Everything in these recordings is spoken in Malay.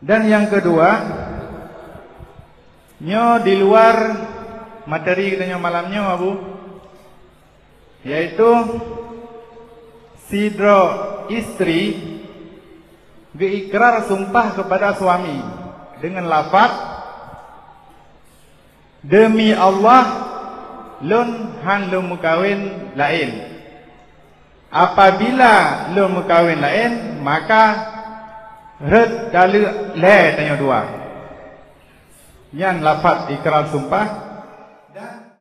Dan yang kedua, nyo di luar materi kita nyo malamnya Abu, yaitu sidro istri beikrar sumpah kepada suami dengan lafaz demi Allah lun han lun mukawin lain. Apabila lun mukawin lain, maka red dalu le tanya dua. Yang lafaz ikrar sumpah. Dan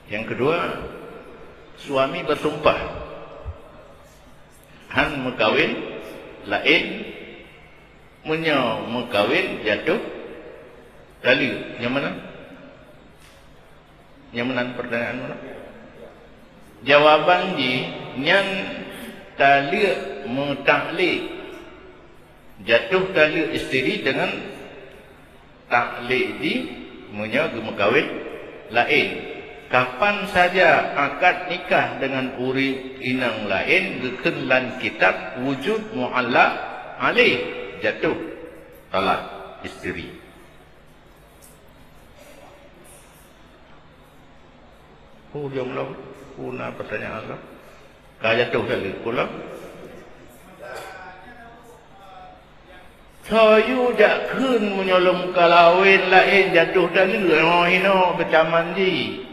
yang kedua, suami bersumpah han mukawin lain, munyo mukawin jatuh dalu. Yang mana? Yang mana pertanyaan mana? Jawaban ji nyan tali mutakli jatuh tali isteri dengan takli di munyo mukawin lain. Kapan saja akad nikah dengan uri inang lain gekenlan kitab wujud mu'allaq alih jatuh talak isteri. Jomlah puna pertanyaan Allah. Kah jatuh kali pula. Sayu jak kun menyolong kalawin lain jatuh tali oh hino kecaman ji.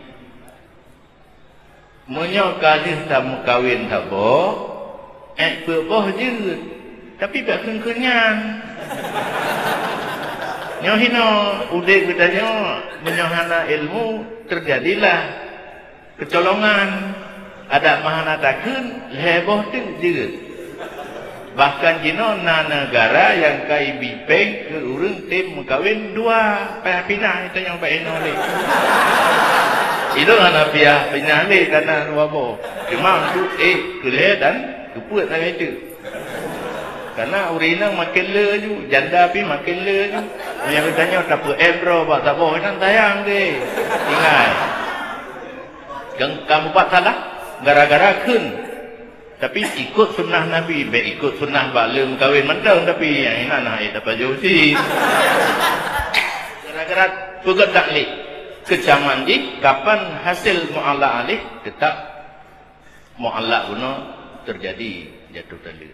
Menyo kalih tamu kawin tabo, berboh je, tapi tak kenyan. Nyo hino udik katanya menyohana ilmu terjadilah kecolongan. Ada mahana takun heboh tu je. Bahkan jino na negara yang kai bipeng ke urang tim mengkawin dua pindah itu yang baik nolak. Itu anak biar pindah ni karena wabo. Cuma untuk kuliah dan keput saya itu. Karena urina makin le ju, janda pi makin le ju. Yang bertanya tak apa bro, pak tak boleh kan tayang deh. Ingat. Kamu pak salah gara-gara kun. Tapi ikut sunnah Nabi, baik ikut sunnah baklum kawin mentang tapi yang ini nak dapat josi. Gara-gara pegat taklik. Kecaman di kapan hasil mu'allaq alih tetap mu'allaq guna terjadi jatuh tali.